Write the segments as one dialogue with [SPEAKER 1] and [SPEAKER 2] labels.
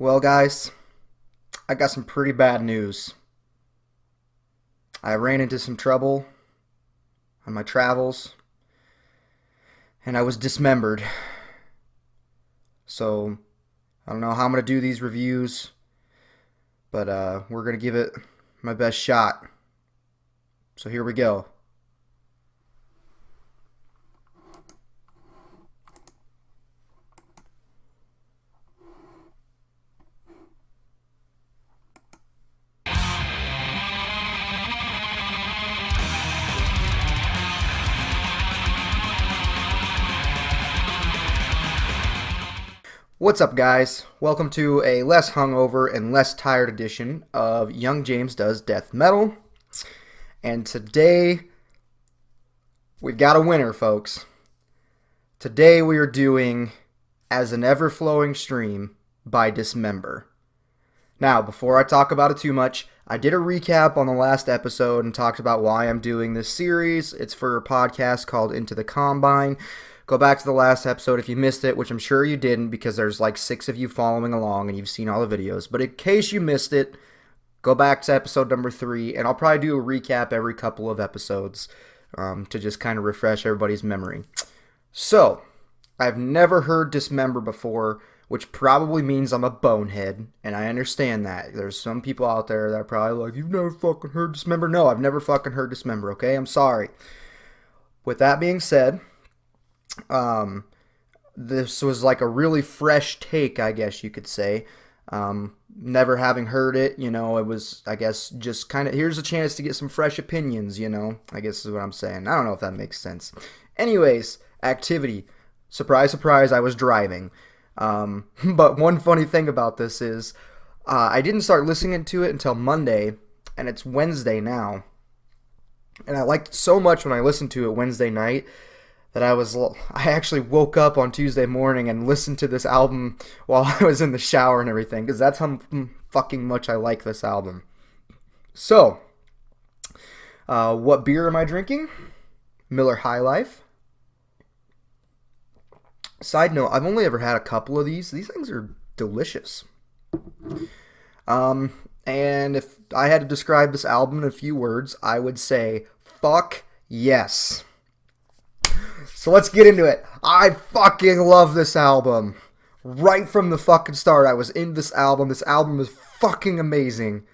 [SPEAKER 1] Well, guys, I got some pretty bad news. I ran into some trouble on my travels and I was dismembered. So, I don't know how I'm going to do these reviews, but we're going to give it my best shot. So, here we go. What's up, guys? Welcome to a less hungover and less tired edition of Young James Does Death Metal. And today, we've got a winner, folks. Today, we are doing As an Everflowing Stream by Dismember. Now, before I talk about it too much, I did a recap on the last episode and talked about why I'm doing this series. It's for a podcast called Into the Combine. Go back to the last episode if you missed it, which I'm sure you didn't because there's like 6 of you following along and you've seen all the videos. But in case you missed it, go back to episode number 3, and I'll probably do a recap every couple of episodes to just kind of refresh everybody's memory. So, I've never heard Dismember before, which probably means I'm a bonehead, and I understand that. There's some people out there that are probably like, you've never fucking heard Dismember. No, I've never fucking heard Dismember, okay? I'm sorry. With that being said, this was like a really fresh take, I guess you could say. Never having heard it, it was, I guess, just kind of, here's a chance to get some fresh opinions, I guess is what I'm saying. I don't know if that makes sense. Anyways, activity. Surprise, surprise, I was driving. But one funny thing about this is, I didn't start listening to it until Monday, and it's Wednesday now. And I liked it so much when I listened to it Wednesday night that I actually woke up on Tuesday morning and listened to this album while I was in the shower and everything, because that's how fucking much I like this album. So, what beer am I drinking? Miller High Life. Side note, I've only ever had a couple of these. These things are delicious. And if I had to describe this album in a few words, I would say, fuck yes. So let's get into it. I fucking love this album. Right from the fucking start, I was in this album. This album is fucking amazing.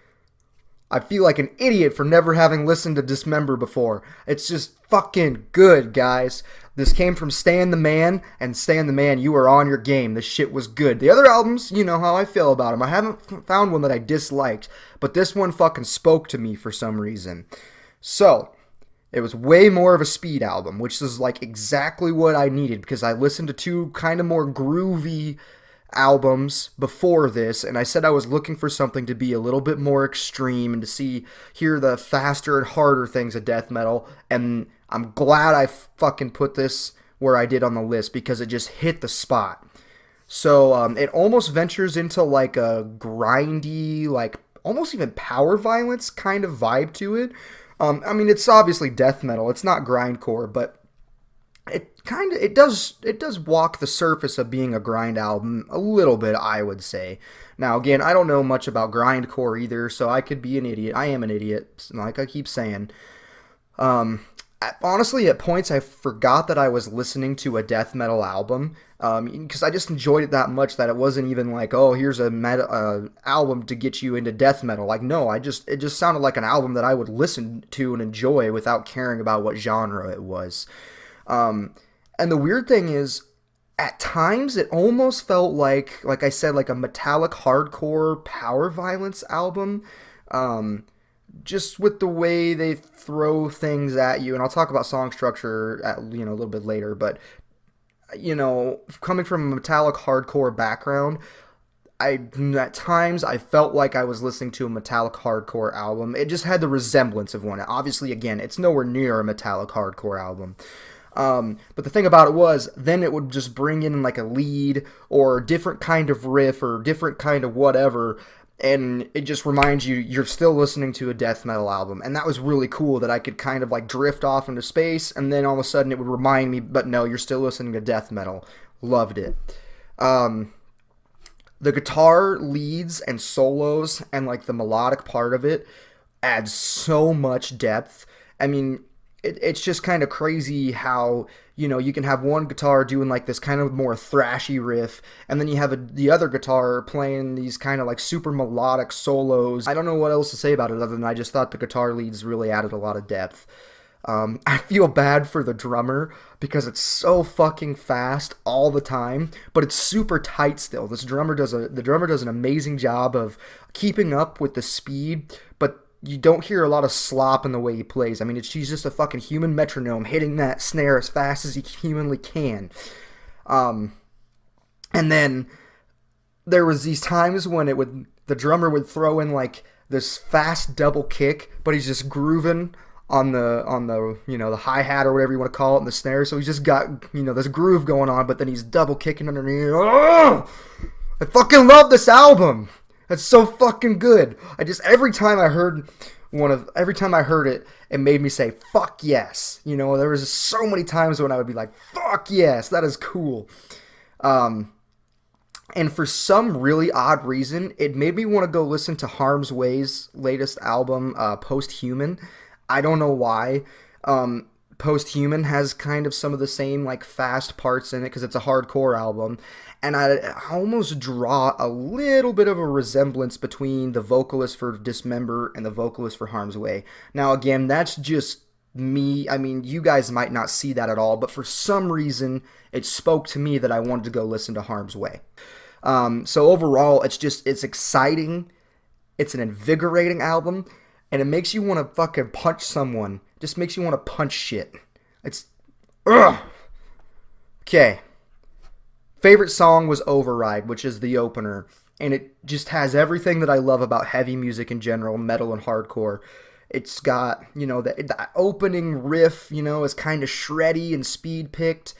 [SPEAKER 1] I feel like an idiot for never having listened to Dismember before. It's just fucking good, guys. This came from Stan the Man, and Stan the Man, you are on your game. This shit was good. The other albums, you know how I feel about them. I haven't found one that I disliked, but this one fucking spoke to me for some reason. So, it was way more of a speed album, which is like exactly what I needed because I listened to 2 kind of more groovy albums before this, and I said I was looking for something to be a little bit more extreme and to hear the faster and harder things of death metal, and I'm glad I fucking put this where I did on the list because it just hit the spot. So it almost ventures into like a grindy, like almost even power violence kind of vibe to it. I mean, it's obviously death metal. It's not grindcore, but it does walk the surface of being a grind album a little bit, I would say. Now, again, I don't know much about grindcore either, so I could be an idiot. I am an idiot, like I keep saying. Honestly, at points I forgot that I was listening to a death metal album, because I just enjoyed it that much that it wasn't even like, oh, here's a album to get you into death metal. Like, no, it just sounded like an album that I would listen to and enjoy without caring about what genre it was. And the weird thing is, at times it almost felt like I said, like a metallic hardcore power violence album. Just with the way they throw things at you, and I'll talk about song structure a little bit later, but coming from a metallic hardcore background, at times I felt like I was listening to a metallic hardcore album. It just had the resemblance of one. Obviously, again, it's nowhere near a metallic hardcore album. But the thing about it was, then it would just bring in like a lead or a different kind of riff or different kind of whatever, and it just reminds you you're still listening to a death metal album. And that was really cool that I could kind of like drift off into space, and then all of a sudden it would remind me, but no, you're still listening to death metal. Loved it. The guitar leads and solos and like the melodic part of it adds so much depth. I mean, it's just kind of crazy how, you can have one guitar doing like this kind of more thrashy riff, and then you have the other guitar playing these kind of like super melodic solos. I don't know what else to say about it other than I just thought the guitar leads really added a lot of depth. I feel bad for the drummer because it's so fucking fast all the time, but it's super tight still. The drummer does an amazing job of keeping up with the speed, but you don't hear a lot of slop in the way he plays. I mean, he's just a fucking human metronome hitting that snare as fast as he humanly can. And then there was these times when the drummer would throw in like this fast double kick, but he's just grooving on the the hi-hat or whatever you want to call it in the snare. So he's just got this groove going on, but then he's double kicking underneath. Oh! I fucking love this album. It's so fucking good. Every time I heard it, it made me say fuck yes. There was so many times when I would be like, fuck yes, that is cool. And for some really odd reason, it made me want to go listen to Harm's Way's latest album, Post-Human. I don't know why. Post-Human has kind of some of the same like fast parts in it because it's a hardcore album, and I almost draw a little bit of a resemblance between the vocalist for Dismember and the vocalist for Harm's Way. Now again, that's just me. I mean, you guys might not see that at all, but for some reason it spoke to me that I wanted to go listen to Harm's Way. So overall, it's exciting. It's an invigorating album. And it makes you want to fucking punch someone. It just makes you want to punch shit. It's... Ugh! Okay. Favorite song was Override, which is the opener. And it just has everything that I love about heavy music in general, metal and hardcore. It's got, the opening riff, is kind of shreddy and speed-picked.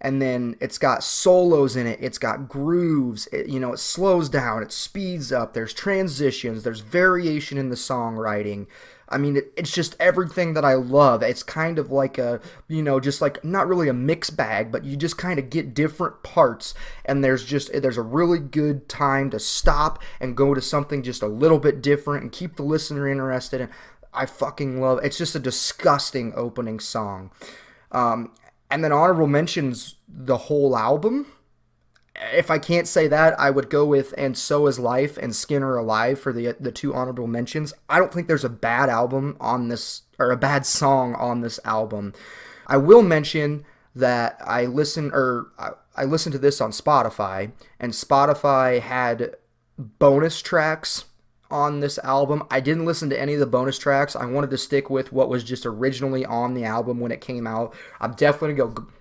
[SPEAKER 1] And then it's got solos in it. It's got grooves. It slows down. It speeds up. There's transitions. There's variation in the songwriting. I mean, it's just everything that I love. It's kind of like just like not really a mix bag, but you just kind of get different parts. And there's a really good time to stop and go to something just a little bit different and keep the listener interested. And I fucking love it. It's just a disgusting opening song. And then honorable mentions the whole album. If I can't say that, I would go with And So Is Life and Skinner Alive for the two honorable mentions. I don't think there's a bad album on this, or a bad song on this album. I will mention that I listened to this on Spotify, and Spotify had bonus tracks on this album. I didn't listen to any of the bonus tracks. I wanted to stick with what was just originally on the album when it came out. I'm definitely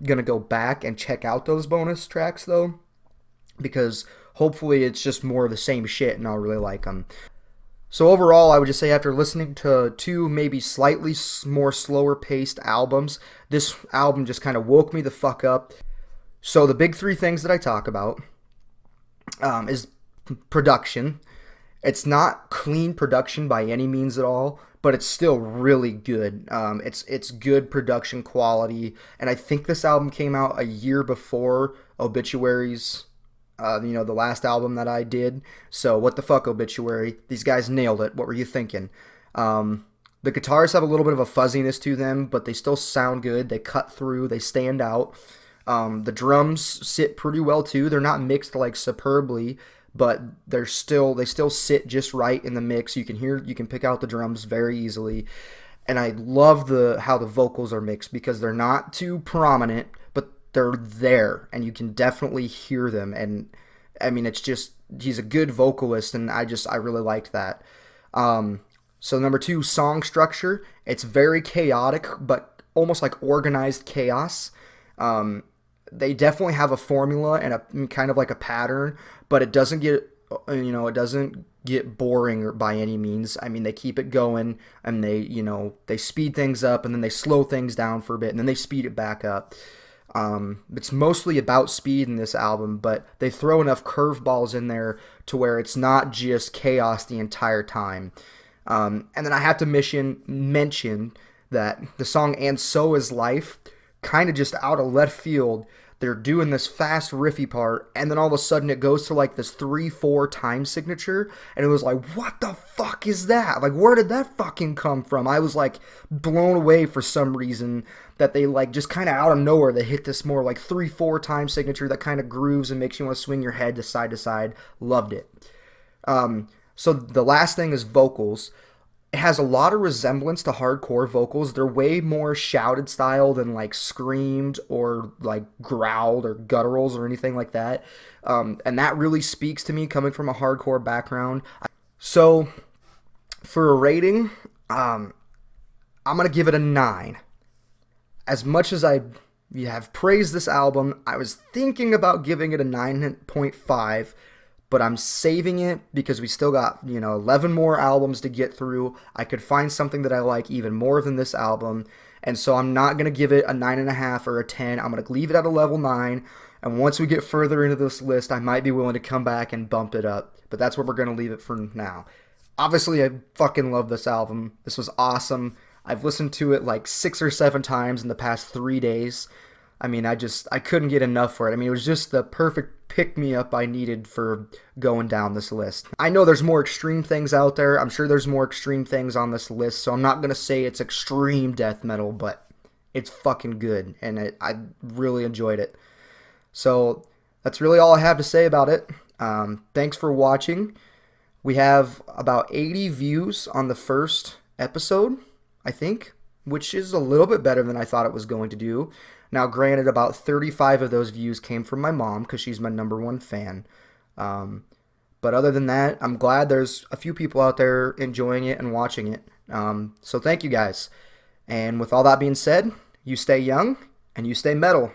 [SPEAKER 1] gonna go back and check out those bonus tracks though, because hopefully it's just more of the same shit and I'll really like them. So overall, I would just say after listening to two maybe slightly more slower paced albums, this album just kind of woke me the fuck up. So the big three things that I talk about is production. It's not clean production by any means at all, but it's still really good. It's good production quality, and I think this album came out a year before Obituary's, the last album that I did. So what the fuck, Obituary? These guys nailed it. What were you thinking? The guitars have a little bit of a fuzziness to them, but they still sound good. They cut through. They stand out. The drums sit pretty well too. They're not mixed like superbly, but they still sit just right in the mix. You can pick out the drums very easily. And I love how the vocals are mixed because they're not too prominent, but they're there and you can definitely hear them. And I mean, he's a good vocalist, and I really liked that. So number two, song structure. It's very chaotic, but almost like organized chaos. They definitely have a formula and a kind of like a pattern, but it doesn't get boring by any means. I mean, they keep it going, and they speed things up, and then they slow things down for a bit, and then they speed it back up. It's mostly about speed in this album, but they throw enough curveballs in there to where it's not just chaos the entire time. And then I have to mention that the song And So Is Life, kind of just out of left field, they're doing this fast riffy part, and then all of a sudden it goes to like this 3/4 time signature, and it was like, what the fuck is that? Like, where did that fucking come from? I was like blown away for some reason that they like just kind of out of nowhere they hit this more like 3/4 time signature that kind of grooves and makes you want to swing your head to side. Loved it. So the last thing is vocals. It has a lot of resemblance to hardcore vocals. They're way more shouted style than like screamed or like growled or gutturals or anything like that. And that really speaks to me coming from a hardcore background. So for a rating, I'm going to give it a 9. As much as I have praised this album, I was thinking about giving it a 9.5, but I'm saving it because we still got, 11 more albums to get through. I could find something that I like even more than this album, and so I'm not going to give it a 9.5 or a 10. I'm going to leave it at a level 9, and once we get further into this list, I might be willing to come back and bump it up, but that's where we're going to leave it for now. Obviously, I fucking love this album. This was awesome. I've listened to it like 6 or 7 times in the past 3 days. I mean, I couldn't get enough for it. I mean, it was just the perfect pick-me-up I needed for going down this list. I know there's more extreme things out there. I'm sure there's more extreme things on this list, so I'm not going to say it's extreme death metal, but it's fucking good, and I really enjoyed it. So that's really all I have to say about it. Thanks for watching. We have about 80 views on the first episode, I think, which is a little bit better than I thought it was going to do. Now, granted, about 35 of those views came from my mom because she's my #1 fan. But other than that, I'm glad there's a few people out there enjoying it and watching it. So thank you guys. And with all that being said, you stay young and you stay metal.